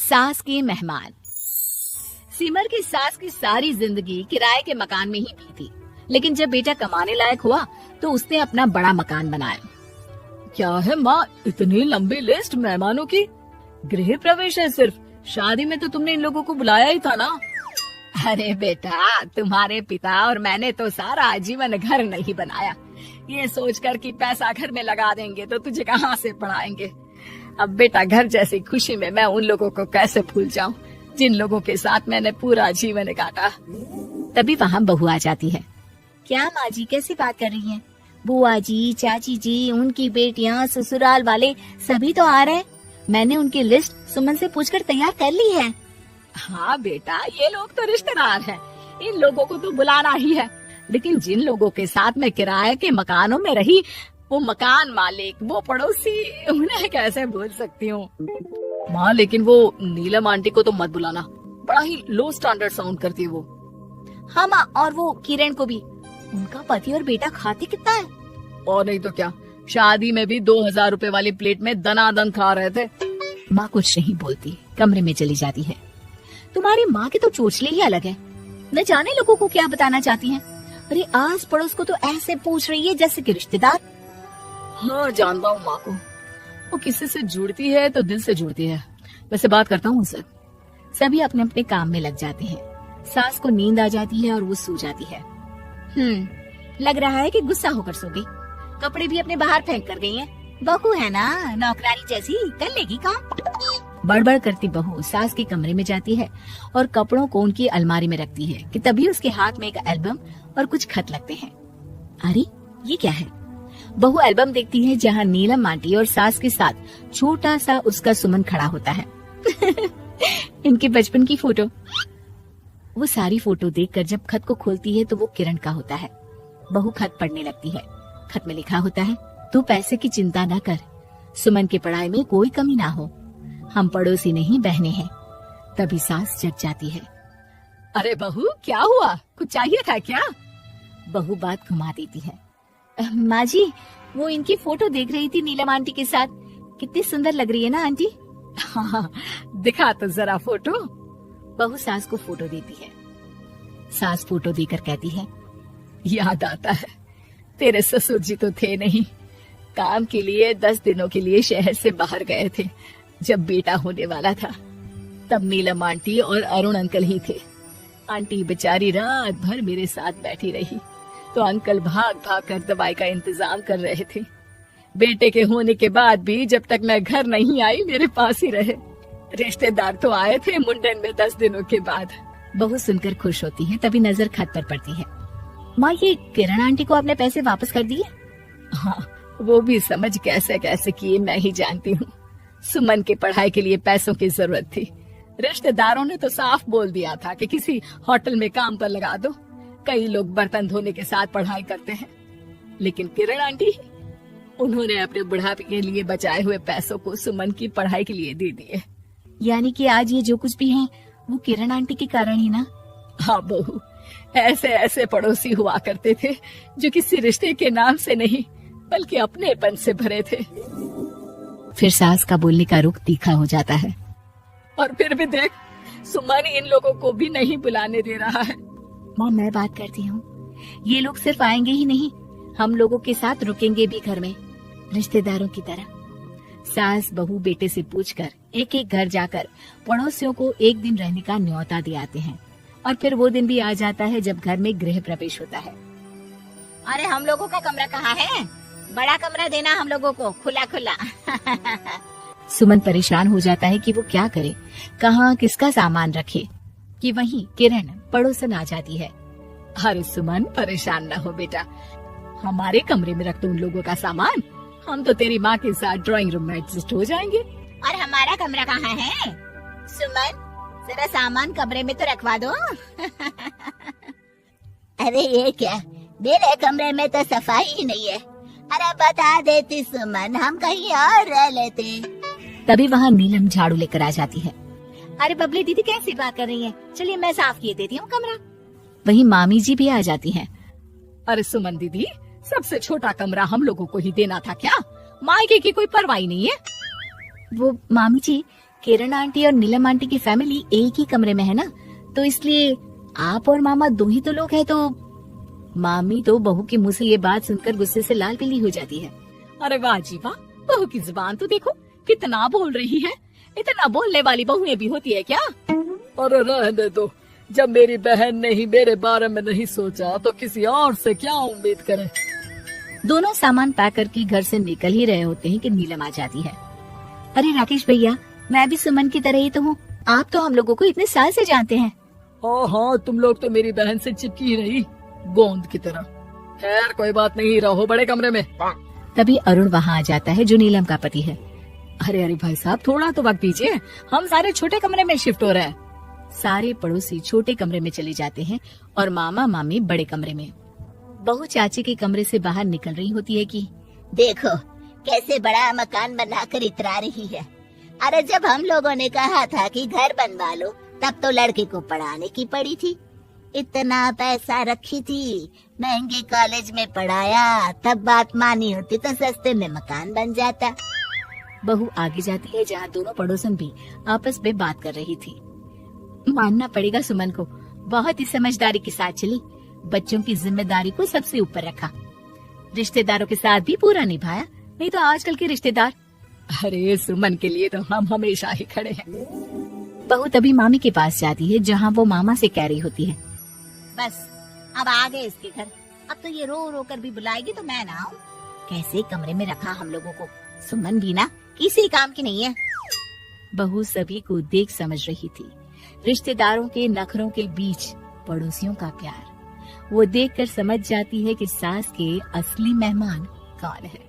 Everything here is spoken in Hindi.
सास के मेहमान। सिमर की सास की सारी जिंदगी किराए के मकान में ही बीती, लेकिन जब बेटा कमाने लायक हुआ तो उसने अपना बड़ा मकान बनाया। क्या है माँ, इतनी लंबी लिस्ट मेहमानों की? गृह प्रवेश है सिर्फ, शादी में तो तुमने इन लोगों को बुलाया ही था ना। अरे बेटा, तुम्हारे पिता और मैंने तो सारा आजीवन घर नहीं बनाया, ये सोचकर कि पैसा घर में लगा देंगे तो तुझे कहाँ से पढ़ाएंगे। अब बेटा, घर जैसी खुशी में मैं उन लोगों को कैसे भूल जाऊं जिन लोगों के साथ मैंने पूरा जीवन काटा। तभी वहाँ बहू आ जाती है। क्या माँ जी, कैसी बात कर रही हैं? बुआ जी, चाची जी, उनकी बेटियाँ, ससुराल वाले सभी तो आ रहे हैं। मैंने उनकी लिस्ट सुमन से पूछकर तैयार कर ली है। हाँ बेटा, ये लोग तो रिश्तेदार हैं, इन लोगों को तो बुलाना ही है, लेकिन जिन लोगों के साथ मैं किराए के मकानों में रही, वो मकान मालिक, वो पड़ोसी, उन्हें कैसे भूल सकती हूँ। माँ, लेकिन वो नीलम आंटी को तो मत बुलाना, बड़ा ही लो स्टैंडर्ड साउंड करती है वो। हाँ माँ, और वो किरण को भी। उनका पति और बेटा खाते कितना है। और नहीं तो क्या, शादी में भी 2000 रुपए वाली प्लेट में दनादन खा रहे थे। माँ कुछ नहीं बोलती, कमरे में चली जाती है। तुम्हारी माँ की तो चोचले ही अलग है, न जाने लोगों को क्या बताना चाहती हैं। अरे आस पड़ोस को तो ऐसे पूछ रही है जैसे कि रिश्तेदार। हाँ जानता हूँ माँ को, वो किसी से जुड़ती है तो दिल से जुड़ती है। वैसे बात करता हूँ उनसे। सभी अपने अपने काम में लग जाते हैं। सास को नींद आ जाती है और वो सो जाती है। लग रहा है कि गुस्सा होकर सो गई। कपड़े भी अपने बाहर फेंक कर गई हैं। बहू है ना, नौकरानी जैसी, कर लेगी काम। बड़बड़ करती बहू सास के कमरे में जाती है और कपड़ों को उनकी अलमारी में रखती है कि तभी उसके हाथ में एक एल्बम और कुछ खत लगते हैं। अरे ये क्या है? बहू एल्बम देखती है जहाँ नीलम आंटी और सास के साथ छोटा सा उसका सुमन खड़ा होता है। इनके बचपन की फोटो। वो सारी फोटो देखकर जब खत को खोलती है तो वो किरण का होता है। बहू खत पढ़ने लगती है। खत में लिखा होता है, तू पैसे की चिंता न कर, सुमन की पढ़ाई में कोई कमी ना हो, हम पड़ोसी नहीं बहने हैं। तभी सास जग जाती है। अरे बहू, क्या हुआ? कुछ चाहिए था क्या? बहू बात घुमा देती है। माँ जी, वो इनकी फोटो देख रही थी नीलम आंटी के साथ। कितनी सुंदर लग रही है ना आंटी? हाँ, दिखा तो जरा फोटो। बहू सास को फोटो देती है। सास फोटो देकर कहती है, याद आता है, तेरे ससुर जी तो थे नहीं, काम के लिए 10 दिनों के लिए शहर से बाहर गए थे। जब बेटा होने वाला था तब नीलम आंटी और अरुण अंकल ही थे। आंटी बेचारी रात भर मेरे साथ बैठी रही तो अंकल भाग भाग कर दवाई का इंतजाम कर रहे थे। बेटे के होने के बाद भी जब तक मैं घर नहीं आई मेरे पास ही रहे। रिश्तेदार तो आए थे मुंडन में 10 दिनों के बाद। बहू सुनकर खुश होती है। तभी नजर खत पर पड़ती है। माँ, ये किरण आंटी को आपने पैसे वापस कर दिए? हाँ, वो भी समझ कैसे कैसे किए मैं ही जानती हूँ। सुमन की पढ़ाई के लिए पैसों की जरूरत थी। रिश्तेदारों ने तो साफ बोल दिया था कि किसी होटल में काम पर लगा दो। कई लोग बर्तन धोने के साथ पढ़ाई करते हैं, लेकिन किरण आंटी, उन्होंने अपने बुढ़ापे के लिए बचाए हुए पैसों को सुमन की पढ़ाई के लिए दे दिए। यानी कि आज ये जो कुछ भी है वो किरण आंटी के कारण ही ना? हाँ बहू, ऐसे ऐसे पड़ोसी हुआ करते थे जो किसी रिश्ते के नाम से नहीं बल्कि अपनेपन से भरे थे। फिर सास का बोलने का रुख तीखा हो जाता है। और फिर भी देख, सुमन इन लोगों को भी नहीं बुलाने दे रहा है। माँ, मैं बात करती हूँ, ये लोग सिर्फ आएंगे ही नहीं, हम लोगों के साथ रुकेंगे भी घर में, रिश्तेदारों की तरह। सास बहू बेटे से पूछकर एक एक घर जाकर पड़ोसियों को एक दिन रहने का न्योता दे आते हैं। और फिर वो दिन भी आ जाता है जब घर में गृह प्रवेश होता है। अरे हम लोगों का कमरा कहाँ है? बड़ा कमरा देना हम लोगों को, खुला खुला। सुमन परेशान हो जाता है कि वो क्या करे, कहाँ किसका सामान रखे कि वहीं किरण पड़ोसन आ जाती है। अरे सुमन, परेशान न हो बेटा, हमारे कमरे में रख दो उन लोगों का सामान, हम तो तेरी माँ के साथ ड्राइंग रूम में एडजस्ट हो जाएंगे। और हमारा कमरा कहाँ है? सुमन, जरा सामान कमरे में तो रखवा दो। अरे ये क्या, मेरे कमरे में तो सफाई ही नहीं है। अरे बता देती सुमन, हम कहीं और रह लेते। तभी वहाँ नीलम झाड़ू लेकर आ जाती है। अरे बबली दीदी, कैसी बात कर रही है? चलिए मैं साफ किए देती हूँ कमरा। वहीं मामी जी भी आ जाती हैं। अरे सुमन दीदी, सबसे छोटा कमरा हम लोगों को ही देना था क्या? मायके की कोई परवाही नहीं है। वो मामी जी, किरण आंटी और नीलम आंटी की फैमिली एक ही कमरे में है ना, तो इसलिए आप और मामा दो ही तो लोग हैं। तो मामी तो बहू के मुंह से ये बात सुनकर गुस्से से लाल पीली हो जाती है। अरे वाह जी वाह, बहू की जुबान तो देखो कितना बोल रही है। इतना बोलने वाली बहुएं भी होती है क्या? अरे रहने दो, जब मेरी बहन ने ही मेरे बारे में नहीं सोचा तो किसी और से क्या उम्मीद करें। दोनों सामान पैक करके घर से निकल ही रहे होते हैं कि नीलम आ जाती है। अरे राकेश भैया, मैं भी सुमन की तरह ही तो हूँ। आप तो हम लोगों को इतने साल से जानते हैं। हाँ, तुम लोग तो मेरी बहन से चिपकी ही रही, गोंद की तरह। खैर कोई बात नहीं, रहो बड़े कमरे में। तभी अरुण वहाँ आ जाता है, जो नीलम का पति है। अरे भाई साहब, थोड़ा तो वक्त दीजिए, हम सारे छोटे कमरे में शिफ्ट हो रहे हैं। सारे पड़ोसी छोटे कमरे में चले जाते हैं और मामा मामी बड़े कमरे में। बहू चाची के कमरे से बाहर निकल रही होती है कि देखो कैसे बड़ा मकान बनाकर इतरा रही है। अरे जब हम लोगों ने कहा था कि घर बनवा लो, तब तो लड़के को पढ़ाने की पड़ी थी। इतना पैसा रखी थी, महंगे कॉलेज में पढ़ाया, तब बात मानी होती तो सस्ते में मकान बन जाता। बहू आगे जाती है, जहाँ दोनों पड़ोसन भी आपस में बात कर रही थी। मानना पड़ेगा सुमन को, बहुत ही समझदारी के साथ चली। बच्चों की जिम्मेदारी को सबसे ऊपर रखा, रिश्तेदारों के साथ भी पूरा निभाया। नहीं तो आजकल के रिश्तेदार। अरे सुमन के लिए तो हम हमेशा ही खड़े हैं। बहू तभी मामी के पास जाती है, जहाँ वो मामा से कह रही होती है, बस अब आ गए इसके घर। अब तो ये रो रो कर भी बुलाएगी तो मैं ना आऊं। कैसे कमरे में रखा हम लोगों को। सुमन भी ना किसी काम की नहीं है। बहू सभी को देख समझ रही थी, रिश्तेदारों के नखरों के बीच पड़ोसियों का प्यार। वो देखकर समझ जाती है कि सास के असली मेहमान कौन है।